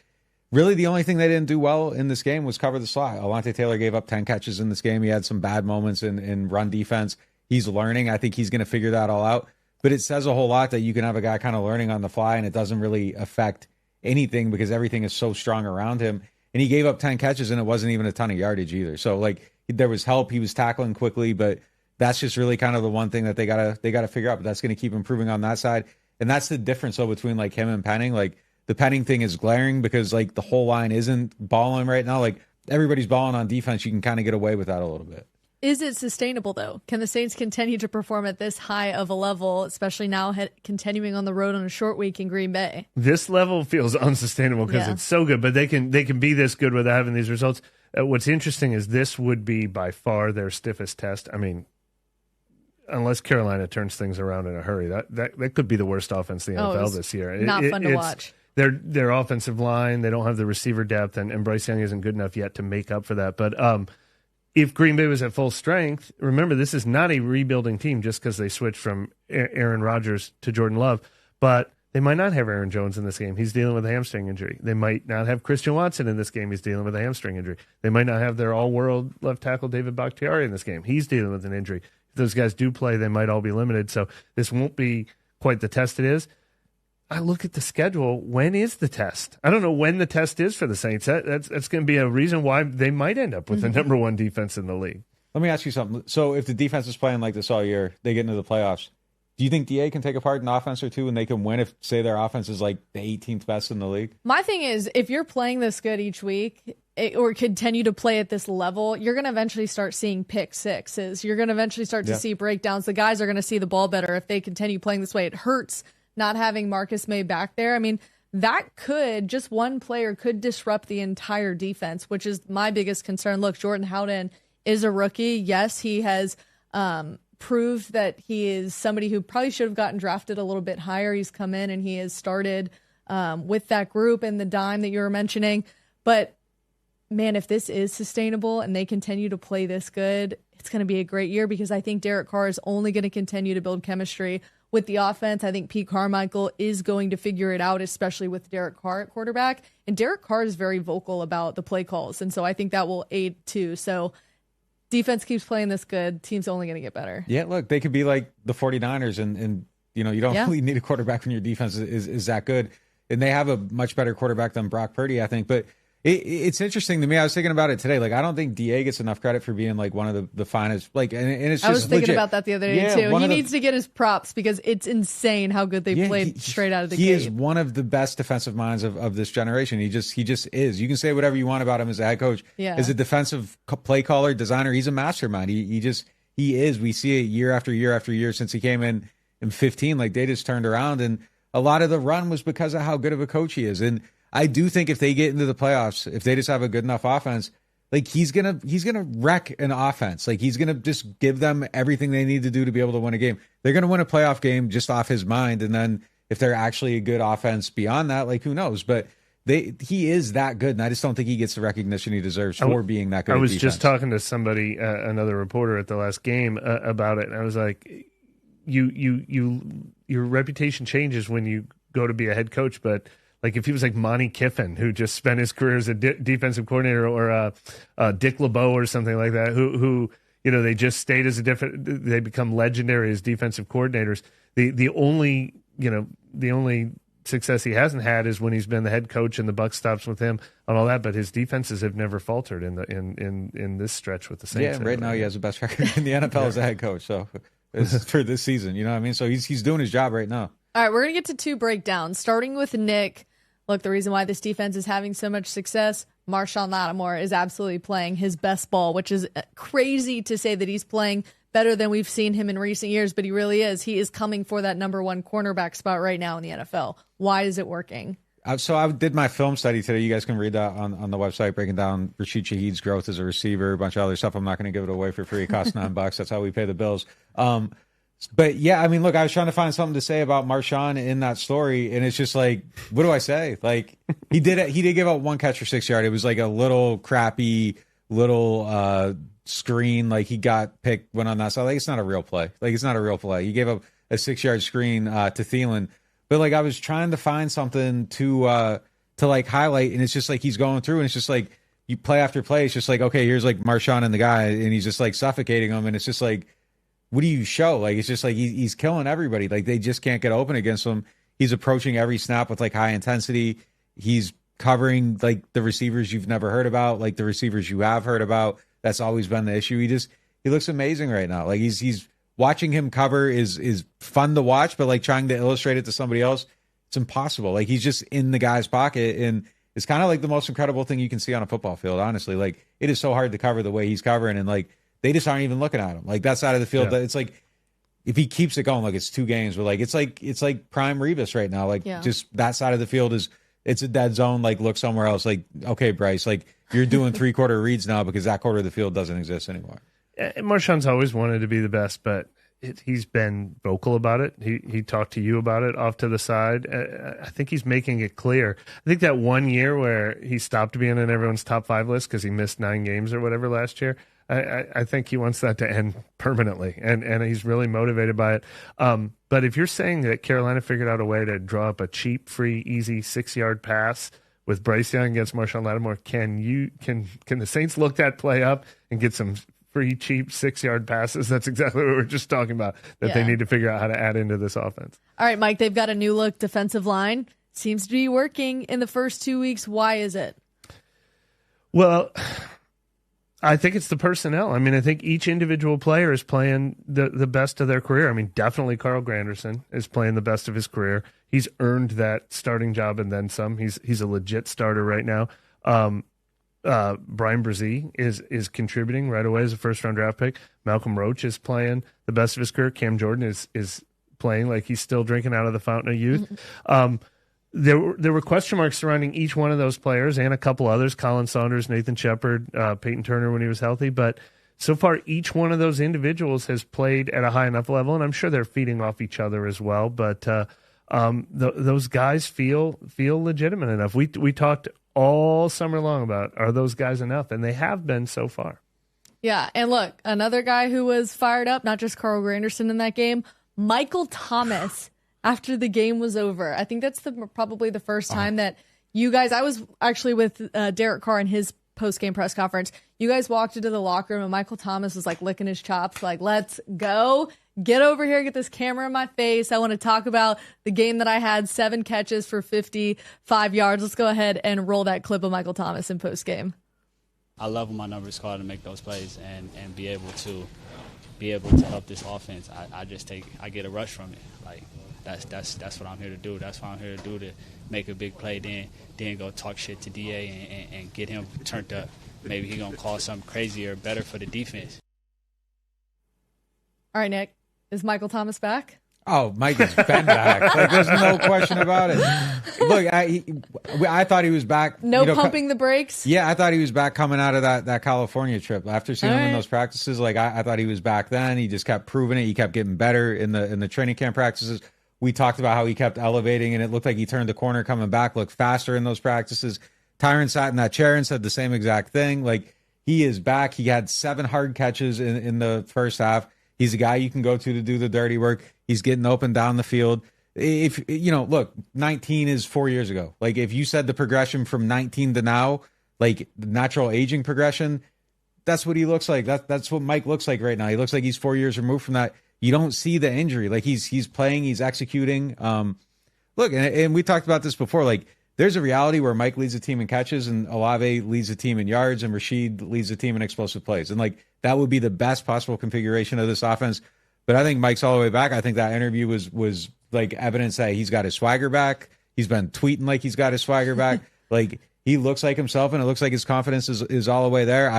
really the only thing they didn't do well in this game was cover the slot. Alontae Taylor gave up 10 catches in this game. He had some bad moments in run defense. He's learning. I think he's going to figure that all out. But it says a whole lot that you can have a guy kind of learning on the fly, and it doesn't really affect anything because everything is so strong around him. And he gave up 10 catches, and it wasn't even a ton of yardage either. So, there was help. He was tackling quickly, but that's just really kind of the one thing that they gotta figure out. But that's going to keep improving on that side. And that's the difference, though, between, him and Penning. The Penning thing is glaring because the whole line isn't balling right now. Everybody's balling on defense. You can kind of get away with that a little bit. Is it sustainable though? Can the Saints continue to perform at this high of a level, especially now continuing on the road on a short week in Green Bay? This level feels unsustainable because it's so good, but they can be this good without having these results. What's interesting is this would be by far their stiffest test. I mean, unless Carolina turns things around in a hurry, that could be the worst offense in the NFL this year. Not fun to watch. Their offensive line, they don't have the receiver depth, and Bryce Young isn't good enough yet to make up for that. But if Green Bay was at full strength, remember, this is not a rebuilding team just because they switched from Aaron Rodgers to Jordan Love. But they might not have Aaron Jones in this game. He's dealing with a hamstring injury. They might not have Christian Watson in this game. He's dealing with a hamstring injury. They might not have their all-world left tackle David Bakhtiari in this game. He's dealing with an injury. If those guys do play, they might all be limited. So this won't be quite the test it is. I look at the schedule. When is the test? I don't know when the test is for the Saints. That's going to be a reason why they might end up with the number one defense in the league. Let me ask you something. So if the defense is playing like this all year, they get into the playoffs. Do you think DA can take a part in an offense or two and they can win if, say, their offense is the 18th best in the league? My thing is, if you're playing this good each week or continue to play at this level, you're going to eventually start seeing pick sixes. You're going to eventually start to see breakdowns. The guys are going to see the ball better if they continue playing this way. It hurts not having Marcus May back there. I mean, just one player could disrupt the entire defense, which is my biggest concern. Look, Jordan Howden is a rookie. Yes, he has proved that he is somebody who probably should have gotten drafted a little bit higher. He's come in and he has started with that group and the dime that you were mentioning. But, man, if this is sustainable and they continue to play this good, it's going to be a great year because I think Derek Carr is only going to continue to build chemistry with the offense. I think Pete Carmichael is going to figure it out, especially with Derek Carr at quarterback. And Derek Carr is very vocal about the play calls, and so I think that will aid too. So defense keeps playing this good, team's only going to get better. Yeah, look, they could be like the 49ers, and you don't really need a quarterback when your defense is that good. And they have a much better quarterback than Brock Purdy, I think. But It's interesting to me. I was thinking about it today. Like, I don't think DA gets enough credit for being like one of the finest. Like, and it's just I was thinking legit. about that the other day too. He needs to get his props because it's insane how good they played straight out of the gate. He is one of the best defensive minds of this generation. He just is. You can say whatever you want about him as a head coach. Yeah. As a defensive play caller, designer, he's a mastermind. He is. We see it year after year after year since he came in 15. Like, they just turned around, and a lot of the run was because of how good of a coach he is. And I do think if they get into the playoffs, if they just have a good enough offense, like he's gonna wreck an offense. Like, he's gonna just give them everything they need to do to be able to win a game. They're gonna win a playoff game just off his mind, and then if they're actually a good offense beyond that, like, who knows? But he is that good, and I just don't think he gets the recognition he deserves for being that good. I was just talking to somebody, another reporter at the last game about it, and I was like, your reputation changes when you go to be a head coach, but like if he was like Monty Kiffin, who just spent his career as a defensive coordinator, or Dick LeBeau or something like that, who they just stayed as they become legendary as defensive coordinators. The only success he hasn't had is when he's been the head coach and the buck stops with him and all that. But his defenses have never faltered in this stretch with the Saints. Yeah, right now he has the best record in the NFL as a head coach. So for this season, you know what I mean? So he's doing his job right now. All right, we're going to get to 2 breakdowns, starting with Nick. Look, the reason why this defense is having so much success, Marshon Lattimore is absolutely playing his best ball, which is crazy to say that he's playing better than we've seen him in recent years, but he really is. He is coming for that number 1 cornerback spot right now in the NFL. Why is it working? So I did my film study today. You guys can read that on the website, breaking down Rashid Shaheed's growth as a receiver, a bunch of other stuff. I'm not going to give it away for free. It costs $9. That's how we pay the bills. But yeah, I mean, look, I was trying to find something to say about Marshon in that story, and it's just like, what do I say? Like, he did give up 1 catch for 6 yards. It was like a little crappy screen. Like, he got picked, went on that side. Like, it's not a real play. Like, it's not a real play. He gave up a 6-yard screen to Thielen. But like, I was trying to find something to like highlight, and it's just like he's going through, and it's just like you play after play. It's just like, okay, here's like Marshon and the guy, and he's just like suffocating him, and it's just like, what do you show? Like, it's just like he's killing everybody. Like, they just can't get open against him. He's approaching every snap with like high intensity. He's covering like the receivers you've never heard about, like the receivers you have heard about. That's always been the issue. He looks amazing right now. Like, he's watching him cover is fun to watch, but like trying to illustrate it to somebody else, it's impossible. Like, he's just in the guy's pocket, and it's kind of like the most incredible thing you can see on a football field, honestly. Like, it is so hard to cover the way he's covering, and like, they just aren't even looking at him. Like, that side of the field, It's like, if he keeps it going, like, it's 2 games, but like, it's like prime Revis right now. Like, just that side of the field it's a dead zone. Like, look somewhere else. Like, okay, Bryce, like, you're doing 3-quarter reads now because that quarter of the field doesn't exist anymore. Marshawn's always wanted to be the best, but he's been vocal about it. He talked to you about it off to the side. I think he's making it clear. I think that 1 year where he stopped being in everyone's top 5 list because he missed 9 games or whatever last year, I think he wants that to end permanently, and he's really motivated by it. But if you're saying that Carolina figured out a way to draw up a cheap, free, easy 6-yard pass with Bryce Young against Marshon Lattimore, can the Saints look that play up and get some free, cheap 6-yard passes? That's exactly what we were just talking about, that they need to figure out how to add into this offense. All right, Mike, they've got a new look defensive line. Seems to be working in the first 2 weeks. Why is it? Well, I think it's the personnel. I mean, I think each individual player is playing the best of their career. I mean, definitely Carl Granderson is playing the best of his career. He's earned that starting job and then some. He's a legit starter right now. Brian Brzee is contributing right away as a first-round draft pick. Malcolm Roach is playing the best of his career. Cam Jordan is playing like he's still drinking out of the fountain of youth. There were question marks surrounding each one of those players and a couple others, Colin Saunders, Nathan Shepard, Peyton Turner when he was healthy. But so far, each one of those individuals has played at a high enough level, and I'm sure they're feeding off each other as well. But those guys feel legitimate enough. We talked all summer long about, are those guys enough? And they have been so far. Yeah, and look, another guy who was fired up, not just Carl Granderson in that game, Michael Thomas. After the game was over, I think that's probably the first time that you guys, I was actually with Derek Carr in his post-game press conference. You guys walked into the locker room and Michael Thomas was like licking his chops, like, let's go. get over here, get this camera in my face. I want to talk about the game that I had, 7 catches for 55 yards. Let's go ahead and roll that clip of Michael Thomas in postgame. I love when my numbers called to make those plays and be able to help this offense. I get a rush from it. Like that's what I'm here to do. That's what I'm here to do, to make a big play, then go talk shit to DA and get him turned up. Maybe he gonna call something crazy or better for the defense. All right, Nick, is Michael Thomas back? Oh, Mike has been back. Like, there's no question about it. Look, I thought he was back. No pumping the brakes? Yeah, I thought he was back coming out of that California trip. After seeing him in those practices, like I thought he was back then. He just kept proving it. He kept getting better in the training camp practices. We talked about how he kept elevating, and it looked like he turned the corner coming back, looked faster in those practices. Tyron sat in that chair and said the same exact thing. Like, he is back. He had 7 hard catches in the first half. He's a guy you can go to do the dirty work. He's getting open down the field. If look, 19 is 4 years ago. Like, if you said the progression from 19 to now, like the natural aging progression, that's what he looks like. That's what Mike looks like right now. He looks like he's 4 years removed from that. You don't see the injury. Like, he's playing, he's executing. Look, and we talked about this before. Like, there's a reality where Mike leads the team in catches and Olave leads the team in yards and Rashid leads the team in explosive plays. And like, that would be the best possible configuration of this offense. But I think Mike's all the way back. I think that interview was like evidence that he's got his swagger back. He's been tweeting like he's got his swagger back. Like, he looks like himself, and it looks like his confidence is all the way there.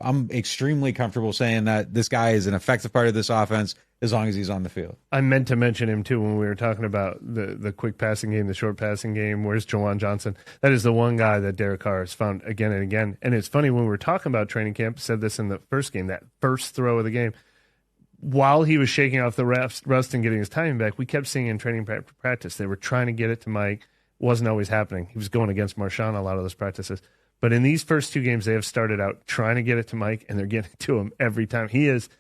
I'm extremely comfortable saying that this guy is an effective part of this offense as long as he's on the field. I meant to mention him too when we were talking about the quick passing game, the short passing game. Where's Juwan Johnson? That is the one guy that Derek Carr has found again and again. And it's funny, when we were talking about training camp, said this in the first game, that first throw of the game, while he was shaking off the rust and getting his timing back, we kept seeing in training practice, they were trying to get it to Mike. Wasn't always happening. He was going against Marshon a lot of those practices. But in these first 2 games, they have started out trying to get it to Mike, and they're getting to him every time. He is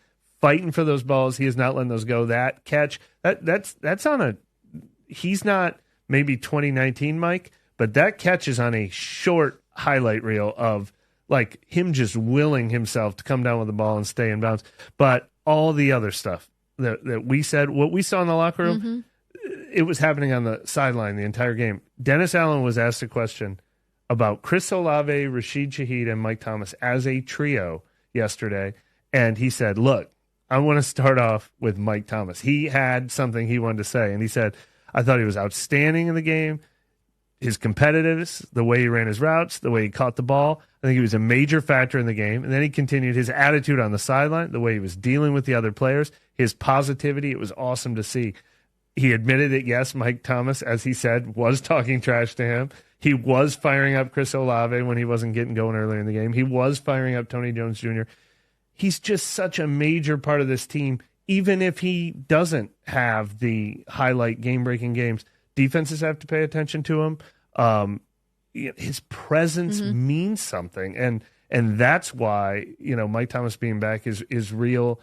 fighting for those balls. He is not letting those go. That catch, that's on a – he's not maybe 2019 Mike, but that catch is on a short highlight reel of, like, him just willing himself to come down with the ball and stay in bounds. But all the other stuff that we said, what we saw in the locker room, it was happening on the sideline the entire game. Dennis Allen was asked a question about Chris Olave, Rashid Shaheed, and Mike Thomas as a trio yesterday, and he said, look, I want to start off with Mike Thomas. He had something he wanted to say, and he said, I thought he was outstanding in the game. His competitiveness, the way he ran his routes, the way he caught the ball, I think he was a major factor in the game. And then he continued his attitude on the sideline, the way he was dealing with the other players, his positivity. It was awesome to see. He admitted that, yes, Mike Thomas, as he said, was talking trash to him. He was firing up Chris Olave when he wasn't getting going earlier in the game. He was firing up Tony Jones Jr. He's just such a major part of this team, even if he doesn't have the highlight game-breaking games. Defenses have to pay attention to him. His presence means something, and that's why, Mike Thomas being back is real,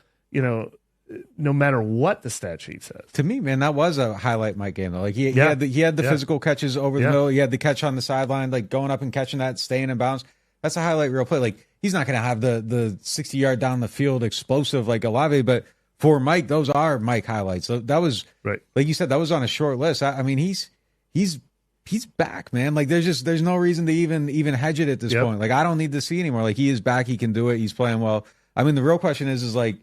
no matter what the stat sheet says. To me, man, that was a highlight Mike game though. Like, he had the physical catches over the middle. He had the catch on the sideline, like going up and catching that, staying in bounds. That's a highlight reel play. Like, he's not going to have the 60-yard down the field explosive like Olave, but for Mike, those are Mike highlights. So that was right. Like you said, that was on a short list. I mean, he's back, man. Like, there's no reason to even hedge it at this point. Like, I don't need to see anymore. Like, he is back. He can do it. He's playing well. I mean, the real question is like,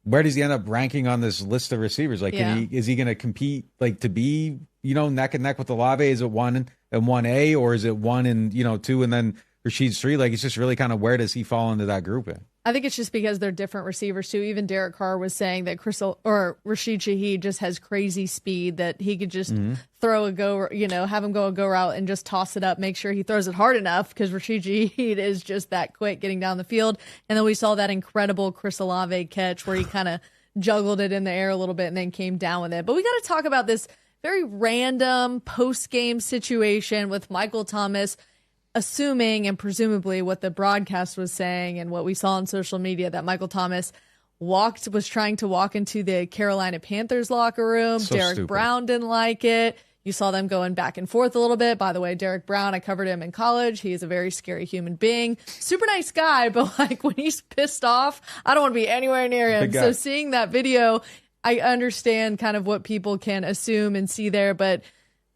where does he end up ranking on this list of receivers? Like, is he going to compete, like, to be, neck and neck with Olave? Is it 1 and 1A, or is it 1 and, 2 and then Rashid's 3? Like, it's just really kind of, where does he fall into that grouping? I think it's just because they're different receivers too. Even Derek Carr was saying that Rashid Shaheed just has crazy speed, that he could just throw a go, have him go a go route and just toss it up, make sure he throws it hard enough, because Rashid Shaheed is just that quick getting down the field. And then we saw that incredible Chris Olave catch where he kind of juggled it in the air a little bit and then came down with it. But we got to talk about this very random post-game situation with Michael Thomas, assuming and presumably what the broadcast was saying and what we saw on social media, that Michael Thomas was trying to walk into the Carolina Panthers locker room. So Derek stupid. Brown didn't like it. You saw them going back and forth a little bit. By the way, Derek Brown, I covered him in college. He is a very scary human being. Super nice guy, but like when he's pissed off, I don't want to be anywhere near him. So seeing that video, I understand kind of what people can assume and see there, but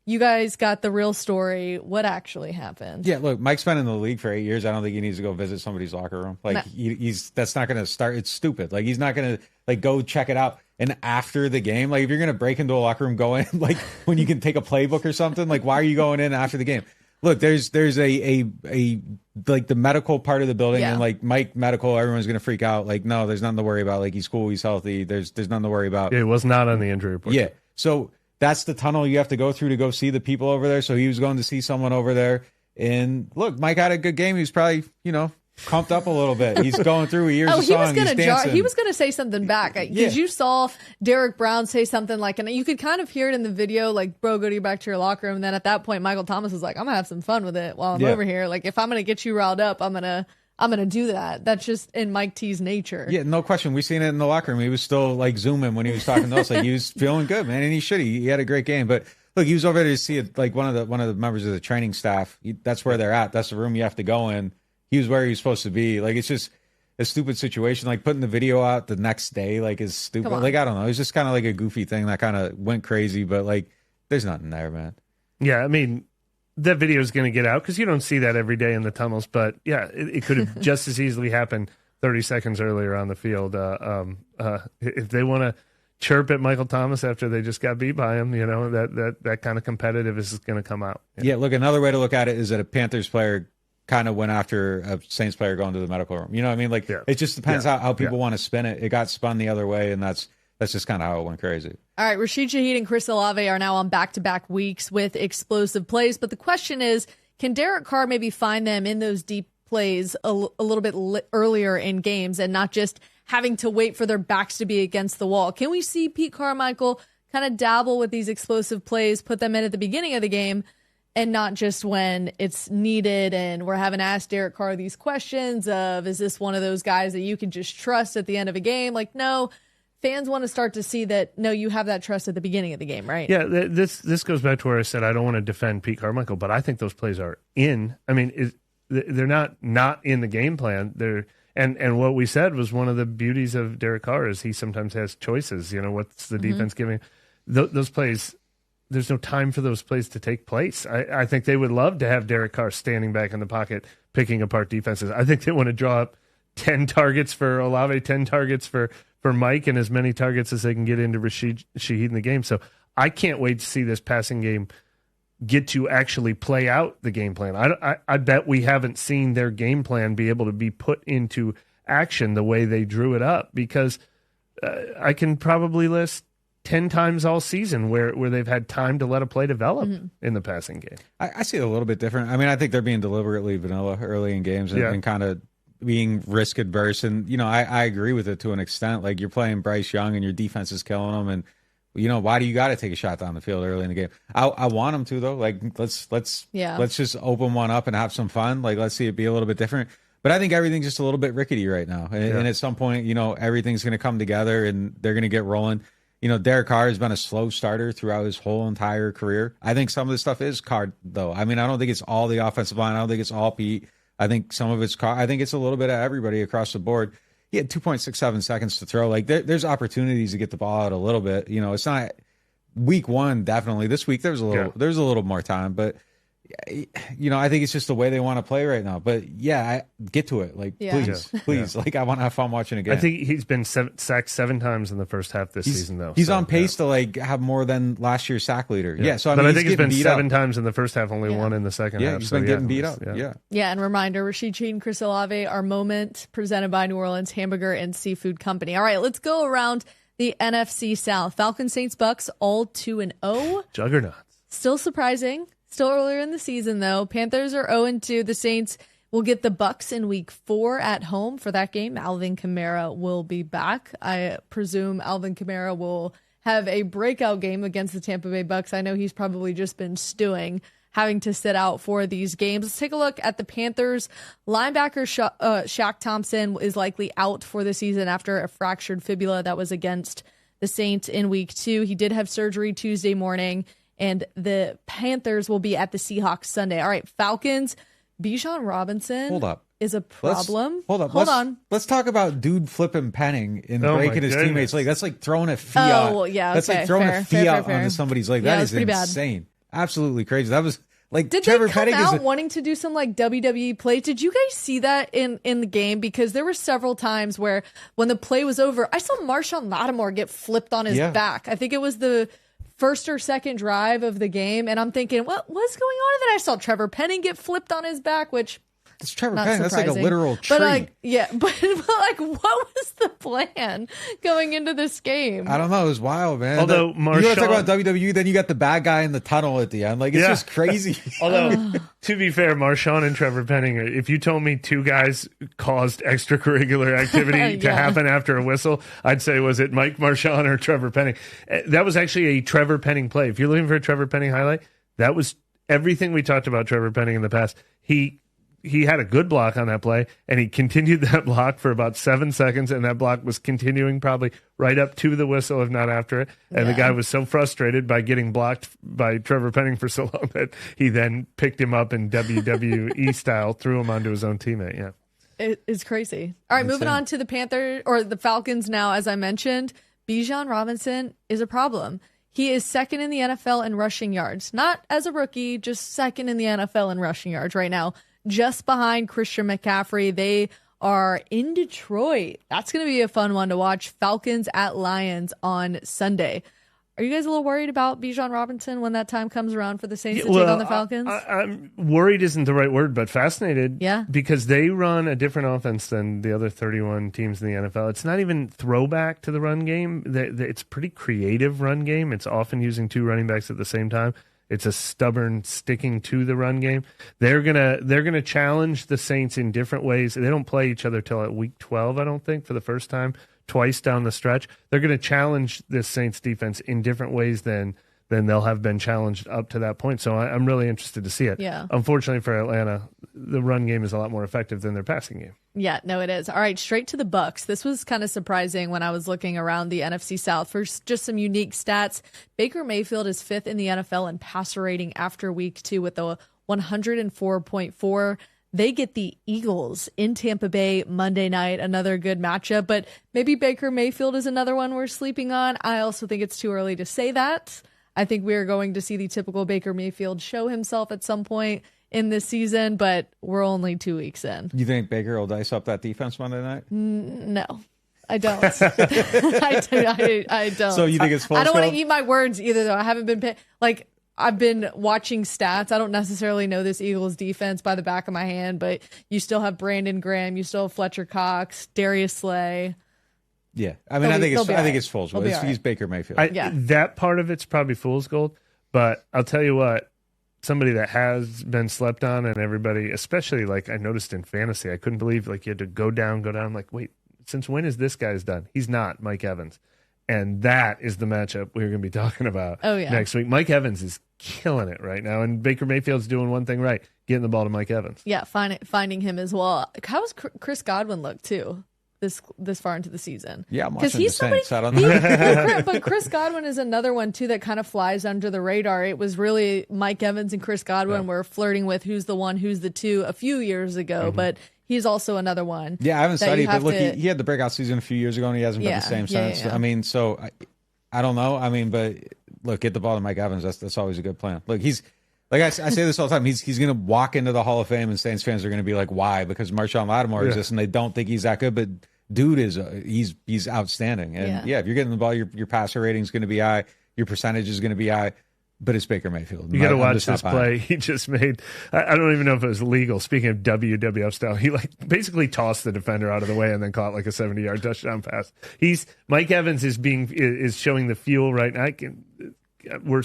you guys got the real story. What actually happened? Yeah, look, Mike's been in the league for 8 years. I don't think he needs to go visit somebody's locker room. Like, he's that's not going to start. It's stupid. Like, he's not going to, like, go check it out. And after the game, like, if you're going to break into a locker room, go in, like, when you can take a playbook or something, like, why are you going in after the game? Look, there's a like, the medical part of the building, and, like, Mike medical, everyone's going to freak out. Like, no, there's nothing to worry about. Like, he's cool, he's healthy. There's nothing to worry about. Yeah, it was not on the injury report. Yeah, so that's the tunnel you have to go through to go see the people over there. So he was going to see someone over there. And look, Mike had a good game. He was probably, pumped up a little bit. He's going through. He hears a song. He was going to say something back because you saw Derek Brown say something like, and you could kind of hear it in the video, like, bro, go back to your locker room. And then at that point, Michael Thomas was like, I'm gonna have some fun with it while I'm over here. Like, if I'm gonna get you riled up, I'm gonna do that. That's just in Mike T's nature. Yeah, no question. We seen it in the locker room. He was still like zooming when he was talking to us. Like, he was feeling good, man, and he should. He had a great game. But look, he was over there to see it. Like, one of the members of the training staff. That's where they're at. That's the room you have to go in. He was where he was supposed to be. Like, it's just a stupid situation. Like, putting the video out the next day, like, is stupid. Like, I don't know. It's just kind of like a goofy thing that kind of went crazy. But like, there's nothing there, man. Yeah, I mean, that video is going to get out because you don't see that every day in the tunnels. But yeah, it could have just as easily happened 30 seconds earlier on the field. If they want to chirp at Michael Thomas after they just got beat by him, that kind of competitive is going to come out. Yeah, look, another way to look at it is that a Panthers player kind of went after a Saints player going to the medical room. You know what I mean? Like, it just depends how people want to spin it. It got spun the other way, and that's just kind of how it went crazy. All right, Rashid Shaheed and Chris Olave are now on back-to-back weeks with explosive plays. But the question is, can Derek Carr maybe find them in those deep plays a little bit earlier in games and not just having to wait for their backs to be against the wall? Can we see Pete Carmichael kind of dabble with these explosive plays, put them in at the beginning of the game, and not just when it's needed and we're having to ask Derek Carr these questions of, is this one of those guys that you can just trust at the end of a game? Like, no. Fans want to start to see that, no, you have that trust at the beginning of the game, right? Yeah, this goes back to where I said I don't want to defend Pete Carmichael, but I think those plays are in. I mean, they're not in the game plan. And what we said was one of the beauties of Derek Carr is he sometimes has choices. What's the defense giving? Those plays, there's no time for those plays to take place. I think they would love to have Derek Carr standing back in the pocket, picking apart defenses. I think they want to draw up 10 targets for Olave, 10 targets for Mike, and as many targets as they can get into Rashid Shaheed in the game. So I can't wait to see this passing game get to actually play out the game plan. I bet we haven't seen their game plan be able to be put into action the way they drew it up, because I can probably list 10 times all season where they've had time to let a play develop in the passing game. I see it a little bit different. I mean, I think they're being deliberately vanilla early in games and kind of being risk adverse. And, I agree with it to an extent. Like, you're playing Bryce Young and your defense is killing them. And, why do you got to take a shot down the field early in the game? I want them to, though. Like, let's just open one up and have some fun. Like, let's see it be a little bit different. But I think everything's just a little bit rickety right now. And at some point, everything's going to come together and they're going to get rolling. Derek Carr has been a slow starter throughout his whole entire career. I think some of the stuff is Carr, though. I mean, I don't think it's all the offensive line. I don't think it's all Pete. I think some of it's Carr. I think it's a little bit of everybody across the board. He had 2.67 seconds to throw. Like, there's opportunities to get the ball out a little bit. It's not week one, definitely. This week there's a little more time, but I think it's just the way they want to play right now. But I get to it. Like, please. Like, I want to have fun watching a game. I think he's been sacked 7 times in the first half this season, though. He's on pace to have more than last year's sack leader. So I think it's been 7 times in the first half, only 1 in the second half. He's been getting beat up. And reminder, Rashid Shaheed and Chris Olave, our moment presented by New Orleans Hamburger and Seafood Company. All right, let's go around the NFC South. Falcons, Saints, Bucks, all 2-0. Juggernauts. Still surprising. Still earlier in the season, though. Panthers are 0-2. The Saints will get the Bucks in week 4 at home for that game. Alvin Kamara will be back. I presume Alvin Kamara will have a breakout game against the Tampa Bay Bucks. I know he's probably just been stewing, having to sit out for these games. Let's take a look at the Panthers. Linebacker Shaq Thompson is likely out for the season after a fractured fibula that was against the Saints in week 2. He did have surgery Tuesday morning, and the Panthers will be at the Seahawks Sunday. All right, Falcons, Bijan Robinson. Hold up. Is a problem. Hold on. Let's talk about dude flipping penning and breaking his teammates' leg. That's like throwing a fiat. Oh, yeah. That's like throwing a fiat onto somebody's leg. That is insane. Bad. Absolutely crazy. That was like Did Trevor they come Penning out wanting to do some like WWE plays? Did you guys see that in the game? Because there were several times where when the play was over, I saw Marshon Lattimore get flipped on his back. I think it was the first or second drive of the game, and I'm thinking, what's going on? And then I saw Trevor Penning get flipped on his back, which it's Trevor Penning. That's like a literal tree. But what was the plan going into this game? I don't know. It was wild, man. Although you want to talk about WWE, then you got the bad guy in the tunnel at the end. Like, it's just crazy. Although, to be fair, Marshon and Trevor Penning, if you told me two guys caused extracurricular activity to happen after a whistle, I'd say, was it Mike Marshon or Trevor Penning? That was actually a Trevor Penning play. If you're looking for a Trevor Penning highlight, that was everything we talked about Trevor Penning in the past. He had a good block on that play, and he continued that block for about 7 seconds, and that block was continuing probably right up to the whistle, if not after it. And the guy was so frustrated by getting blocked by Trevor Penning for so long that he then picked him up in WWE style, threw him onto his own teammate. Yeah, it's crazy. All right, moving on to the Falcons now. As I mentioned, Bijan Robinson is a problem. He is second in the NFL in rushing yards, not as a rookie, just second in the NFL in rushing yards right now. Just behind Christian McCaffrey. They are in Detroit. That's going to be a fun one to watch. Falcons at Lions on Sunday. Are you guys a little worried about Bijan Robinson when that time comes around for the Saints to take on the Falcons? I'm worried isn't the right word, but fascinated. Yeah. Because they run a different offense than the other 31 teams in the NFL. It's not even throwback to the run game. It's a pretty creative run game. It's often using two running backs at the same time. It's a stubborn sticking to the run game. They're gonna challenge the Saints in different ways. They don't play each other till at week 12, I don't think, for the first time, twice down the stretch. They're gonna challenge this Saints defense in different ways than they'll have been challenged up to that point. So I'm really interested to see it. Yeah. Unfortunately for Atlanta, the run game is a lot more effective than their passing game. Yeah, no, it is. All right, straight to the Bucs. This was kind of surprising when I was looking around the NFC South for just some unique stats. Baker Mayfield is fifth in the NFL in passer rating after week 2 with a 104.4. They get the Eagles in Tampa Bay Monday night, another good matchup, but maybe Baker Mayfield is another one we're sleeping on. I also think it's too early to say that. I think we are going to see the typical Baker Mayfield show himself at some point in this season, but we're only 2 weeks in. You think Baker will dice up that defense Monday night? No, I don't. I don't. So you think it's full I don't want scope? to eat my words either, though. I haven't been I've been watching stats. I don't necessarily know this Eagles defense by the back of my hand, but you still have Brandon Graham, you still have Fletcher Cox, Darius Slay. Yeah, I mean, I think it's fool's gold. He's Baker Mayfield. That part of it's probably fool's gold, but I'll tell you what, somebody that has been slept on, and everybody, especially like I noticed in fantasy, I couldn't believe like you had to go down. I'm like, wait, since when is this guy's done? He's not Mike Evans, and that is the matchup we're going to be talking about next week. Mike Evans is killing it right now, and Baker Mayfield's doing one thing right, getting the ball to Mike Evans. Yeah, finding him as well. How's Chris Godwin look too? This far into the season. Yeah, I'm watching the Saints. I don't know. But Chris Godwin is another one, too, that kind of flies under the radar. It was really Mike Evans and Chris Godwin were flirting with who's the one, who's the two a few years ago, but he's also another one. Yeah, I haven't studied, but look, he had the breakout season a few years ago, and he hasn't been the same since. Yeah. I mean, so I don't know. I mean, but look, get the ball to Mike Evans. That's always a good plan. Look, he's like I say this all the time. He's going to walk into the Hall of Fame, and Saints fans are going to be like, why? Because Marshon Lattimore exists, and they don't think he's that good, but dude is he's outstanding. And if you're getting the ball, your passer rating is going to be high, your percentage is going to be high, but it's Baker Mayfield. You got to watch this play he just made. I don't even know if it was legal. Speaking of WWF style, he like basically tossed the defender out of the way and then caught like a 70-yard touchdown pass. Mike Evans is showing the fuel right now. We're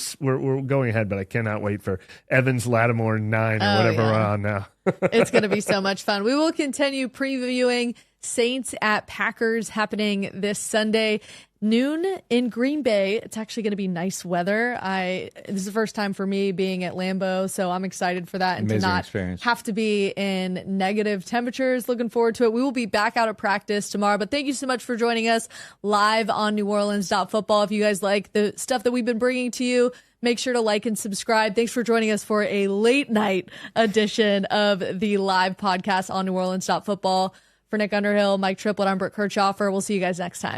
going ahead, but I cannot wait for Evans Lattimore 9 or whatever we're on now. It's going to be so much fun. We will continue previewing Saints at Packers happening this Sunday, noon in Green Bay. It's actually going to be nice weather. This is the first time for me being at Lambeau, so I'm excited for that and amazing to not experience. Have to be in negative temperatures. Looking forward to it. We will be back out of practice tomorrow, but thank you so much for joining us live on NewOrleans.Football. If you guys like the stuff that we've been bringing to you, Make sure to like and subscribe. Thanks for joining us for a late night edition of the live podcast on NewOrleans.Football. For Nick Underhill, Mike Triplett, I'm Brooke Kirchhoffer. We'll see you guys next time.